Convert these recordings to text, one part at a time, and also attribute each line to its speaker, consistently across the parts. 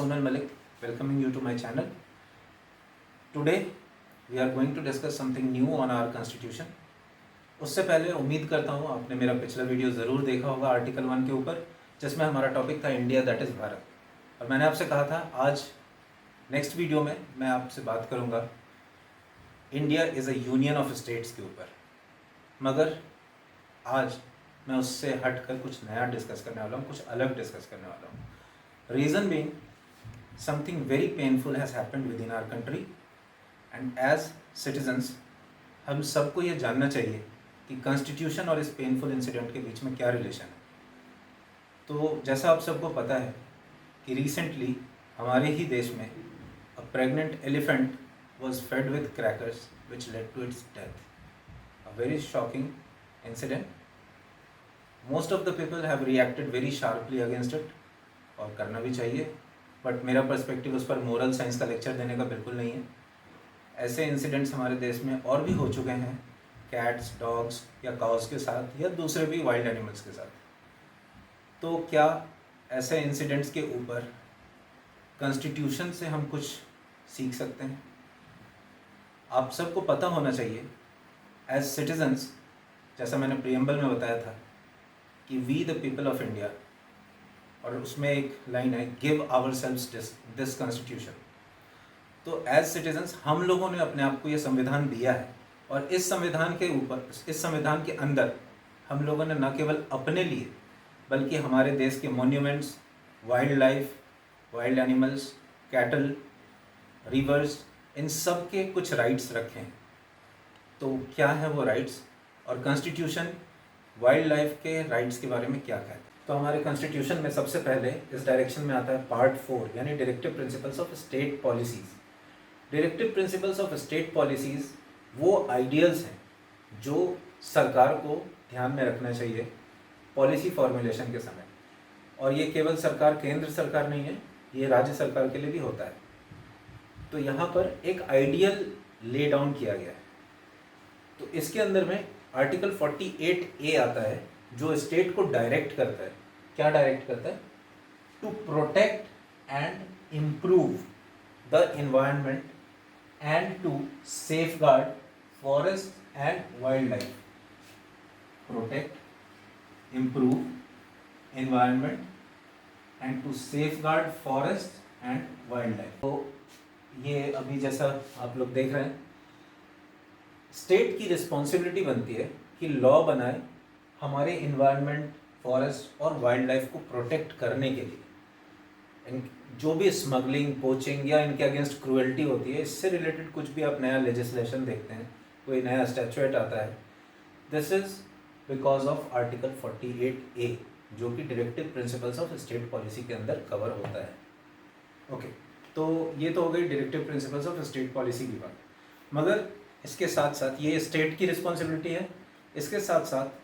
Speaker 1: Sonal Malik, welcoming you to my channel. Today we are going to discuss something new on our constitution. उससे पहले उम्मीद करता हूँ आपने मेरा पिछला वीडियो ज़रूर देखा होगा आर्टिकल 1 के ऊपर, जिसमें हमारा टॉपिक था इंडिया दैट इज़ भारत। और मैंने आपसे कहा था आज नेक्स्ट वीडियो में मैं आपसे बात करूँगा India is a union of states के ऊपर, मगर आज मैं उससे हटकर कुछ नया डिस्कस करने वाला हूँ, कुछ अलग डिस्कस करने वाला हूँ। Reason being something very painful has happened within our country and as citizens हम सबको ये जानना चाहिए कि कॉन्स्टिट्यूशन और इस पेनफुल इंसिडेंट के बीच में क्या रिलेशन है। तो जैसा आप सबको पता है कि रिसेंटली हमारे ही देश में अ pregnant elephant was fed with crackers which led to its death. A very shocking incident. Most of the people have reacted very sharply against it और करना भी चाहिए, बट मेरा पर्सपेक्टिव उस पर मोरल साइंस का लेक्चर देने का बिल्कुल नहीं है। ऐसे इंसिडेंट्स हमारे देश में और भी हो चुके हैं, कैट्स, डॉग्स या काउस के साथ या दूसरे भी वाइल्ड एनिमल्स के साथ। तो क्या ऐसे इंसिडेंट्स के ऊपर कॉन्स्टिट्यूशन से हम कुछ सीख सकते हैं? आप सबको पता होना चाहिए एज सिटीजन्स, जैसा मैंने प्रीएम्बल में बताया था कि we the people of India, और उसमें एक लाइन है गिव आवरसेल्व्स दिस कॉन्स्टिट्यूशन। तो एज सिटीजन्स हम लोगों ने अपने आप को ये संविधान दिया है और इस संविधान के ऊपर, इस संविधान के अंदर हम लोगों ने न केवल अपने लिए बल्कि हमारे देश के monuments, wildlife, wild animals, cattle, rivers, इन सब के कुछ राइट्स रखे हैं। तो क्या है वो राइट्स और कॉन्स्टिट्यूशन वाइल्ड लाइफ के राइट्स के बारे में क्या कहता है? तो हमारे कॉन्स्टिट्यूशन में सबसे पहले इस डायरेक्शन में आता है पार्ट 4 यानी directive principles of state policies. Directive principles of state policies वो आइडियल्स हैं जो सरकार को ध्यान में रखना चाहिए पॉलिसी फॉर्मुलेशन के समय। और ये केवल सरकार, केंद्र सरकार नहीं है, ये राज्य सरकार के लिए भी होता है। तो यहाँ पर एक आइडियल ले डाउन किया गया है। तो इसके अंदर में आर्टिकल 48A आता है जो स्टेट को डायरेक्ट करता है। क्या डायरेक्ट करता है? To protect and improve the environment and to safeguard forest and wild life. Protect, improve environment and to safeguard forest and wild life. तो ये अभी जैसा आप लोग देख रहे हैं, स्टेट की रिस्पॉन्सिबिलिटी बनती है कि लॉ बनाए हमारे इन्वायरमेंट, फॉरेस्ट और वाइल्ड लाइफ को प्रोटेक्ट करने के लिए। जो भी स्मगलिंग, पोचिंग या इनके अगेंस्ट क्रूएल्टी होती है, इससे रिलेटेड कुछ भी आप नया लेजिस्लेशन देखते हैं, कोई नया स्टैट्यूट आता है, this is because of article 48A जो कि directive principles of state policy के अंदर कवर होता है। ओके, तो ये तो हो गई directive principles of state policy की बात। मगर इसके साथ साथ ये स्टेट की रिस्पॉन्सिबिलिटी है, इसके साथ साथ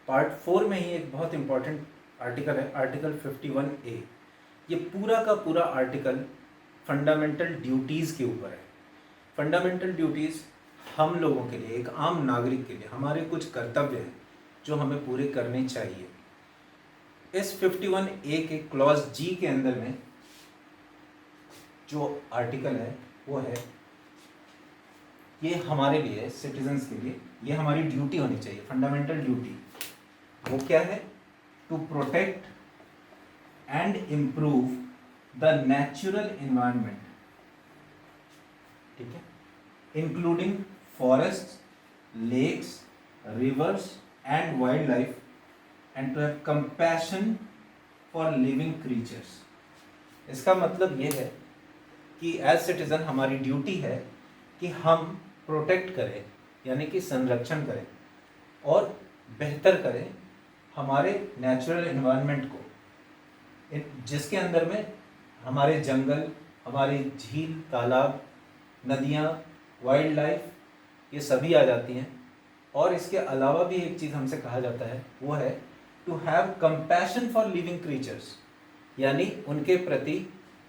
Speaker 1: पार्ट 4 में ही एक बहुत इंपॉर्टेंट आर्टिकल है, आर्टिकल 51A। ये पूरा का पूरा आर्टिकल फंडामेंटल ड्यूटीज़ के ऊपर है। फंडामेंटल ड्यूटीज़ हम लोगों के लिए, एक आम नागरिक के लिए हमारे कुछ कर्तव्य हैं जो हमें पूरे करने चाहिए। इस 51A के क्लॉज G के अंदर में जो आर्टिकल है वो है, ये हमारे लिए, सिटीजन्स के लिए ये हमारी ड्यूटी होनी चाहिए, फंडामेंटल ड्यूटी। वो क्या है? To protect and improve the natural environment, ठीक है, including forest, lakes, rivers and wild life and to have compassion for living creatures. इसका मतलब ये है कि एज सिटीज़न हमारी ड्यूटी है कि हम प्रोटेक्ट करें, यानी कि संरक्षण करें और बेहतर करें हमारे नेचुरल एनवायरनमेंट को, जिसके अंदर में हमारे जंगल, हमारी झील, तालाब, नदियाँ, वाइल्ड लाइफ, ये सभी आ जाती हैं। और इसके अलावा भी एक चीज़ हमसे कहा जाता है, वो है to have compassion for living creatures, यानी उनके प्रति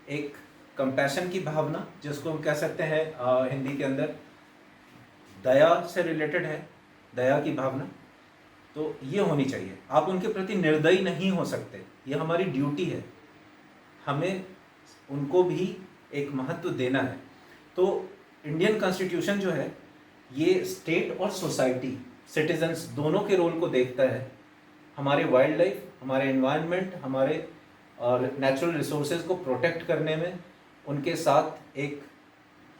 Speaker 1: एक कंपैशन की भावना, जिसको हम कह सकते हैं हिंदी के अंदर दया से रिलेटेड है, दया की भावना। तो ये होनी चाहिए। आप उनके प्रति निर्दयी नहीं हो सकते, ये हमारी ड्यूटी है। हमें उनको भी एक महत्व देना है। तो इंडियन कॉन्स्टिट्यूशन जो है ये स्टेट और सोसाइटी, सिटीजन्स दोनों के रोल को देखता है। हमारे वाइल्ड लाइफ, हमारे एनवायरनमेंट, हमारे और नेचुरल रिसोर्सेज को प्रोटेक्ट करने में, उनके साथ एक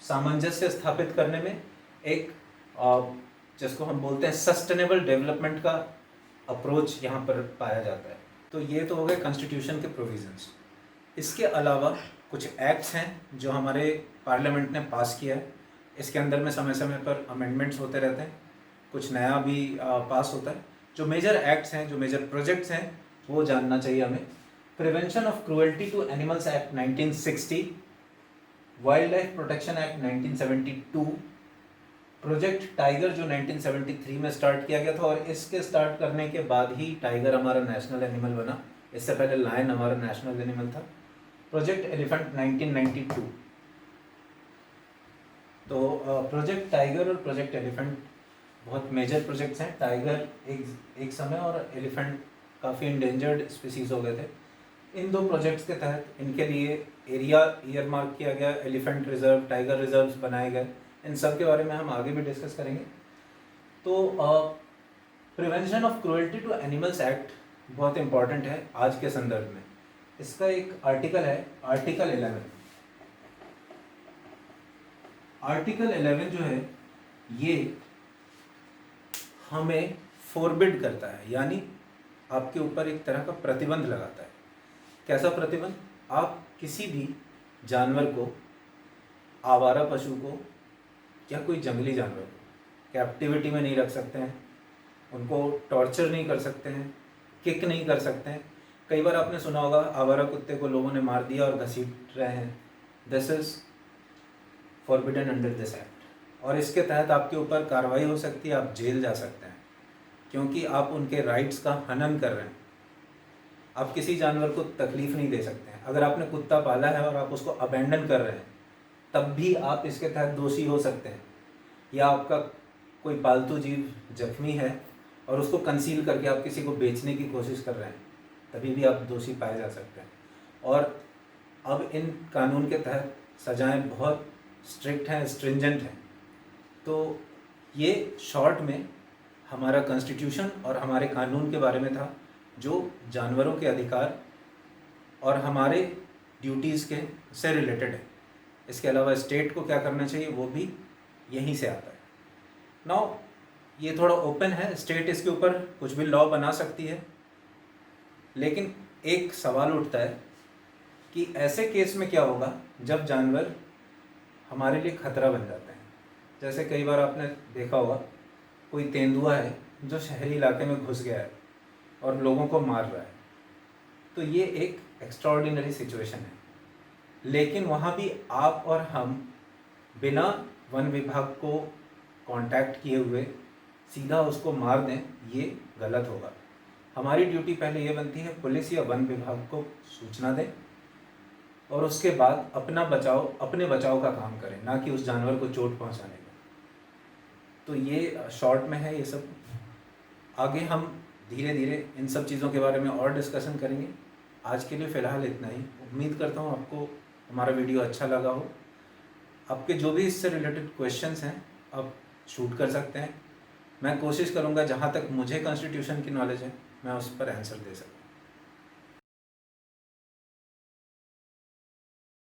Speaker 1: सामंजस्य स्थापित करने में, एक जिसको हम बोलते हैं सस्टेनेबल डेवलपमेंट का अप्रोच यहाँ पर पाया जाता है। तो ये तो हो गए कॉन्स्टिट्यूशन के प्रोविजंस। इसके अलावा कुछ एक्ट्स हैं जो हमारे पार्लियामेंट ने पास किया है। इसके अंदर में समय समय पर अमेंडमेंट्स होते रहते हैं, कुछ नया भी पास होता है। जो मेजर एक्ट्स हैं, जो मेजर प्रोजेक्ट्स हैं, वो जानना चाहिए हमें। Prevention of cruelty to animals act 1960, wild life protection act 1972, project tiger जो 1973 में स्टार्ट किया गया था, और इसके स्टार्ट करने के बाद ही टाइगर हमारा नेशनल एनिमल बना। इससे पहले लायन हमारा नेशनल एनिमल था। Project elephant 1992। तो प्रोजेक्ट टाइगर और प्रोजेक्ट एलिफेंट बहुत मेजर प्रोजेक्ट्स हैं। टाइगर एक समय और एलिफेंट काफ़ी इंडेंजर्ड स्पीसीज हो गए थे। इन दो प्रोजेक्ट्स के तहत इनके लिए एरिया ईयर मार्क किया गया, एलिफेंट रिजर्व, टाइगर रिजर्व्स बनाए गए। इन सब के बारे में हम आगे भी डिस्कस करेंगे। तो prevention of cruelty to animals act बहुत इम्पॉर्टेंट है आज के संदर्भ में। इसका एक आर्टिकल है, आर्टिकल 11। आर्टिकल 11 जो है ये हमें फोरबिड करता है, यानी आपके ऊपर एक तरह का प्रतिबंध लगाता है। कैसा प्रतिबंध? आप किसी भी जानवर को, आवारा पशु को या कोई जंगली जानवर को कैप्टिविटी में नहीं रख सकते हैं, उनको टॉर्चर नहीं कर सकते हैं, किक नहीं कर सकते हैं। कई बार आपने सुना होगा आवारा कुत्ते को लोगों ने मार दिया और घसीट रहे हैं। This is forbidden under this act, और इसके तहत आपके ऊपर कार्रवाई हो सकती है, आप जेल जा सकते हैं, क्योंकि आप उनके राइट्स का हनन कर रहे हैं। आप किसी जानवर को तकलीफ नहीं दे सकते हैं। अगर आपने कुत्ता पाला है और आप उसको अबेंडन कर रहे हैं, तब भी आप इसके तहत दोषी हो सकते हैं। या आपका कोई पालतू जीव जख्मी है और उसको कंसील करके आप किसी को बेचने की कोशिश कर रहे हैं, तभी भी आप दोषी पाए जा सकते हैं। और अब इन कानून के तहत सजाएं बहुत स्ट्रिक्ट हैं, स्ट्रिंजेंट हैं। तो ये शॉर्ट में हमारा कॉन्स्टिट्यूशन और हमारे कानून के बारे में था, जो जानवरों के अधिकार और हमारे ड्यूटीज़ के से रिलेटेड है। इसके अलावा स्टेट को क्या करना चाहिए वो भी यहीं से आता है। नाउ ये थोड़ा ओपन है, स्टेट इसके ऊपर कुछ भी लॉ बना सकती है, लेकिन एक सवाल उठता है कि ऐसे केस में क्या होगा जब जानवर हमारे लिए खतरा बन जाते हैं। जैसे कई बार आपने देखा होगा कोई तेंदुआ है जो शहरी इलाके में घुस गया है और लोगों को मार रहा है, तो ये एक एक्स्ट्राऑर्डिनरी सिचुएशन है। लेकिन वहाँ भी आप और हम बिना वन विभाग को कांटेक्ट किए हुए सीधा उसको मार दें, ये गलत होगा। हमारी ड्यूटी पहले ये बनती है पुलिस या वन विभाग को सूचना दें और उसके बाद अपने बचाव का काम करें, ना कि उस जानवर को चोट पहुंचाने का। तो ये शॉर्ट में है ये सब। आगे हम धीरे धीरे इन सब चीज़ों के बारे में और डिस्कशन करेंगे। आज के लिए फ़िलहाल इतना ही। उम्मीद करता हूँ आपको हमारा वीडियो अच्छा लगा हो। आपके जो भी इससे रिलेटेड क्वेश्चंस हैं आप शूट कर सकते हैं। मैं कोशिश करूँगा जहाँ तक मुझे कॉन्स्टिट्यूशन की नॉलेज है मैं उस पर आंसर दे सकूँ।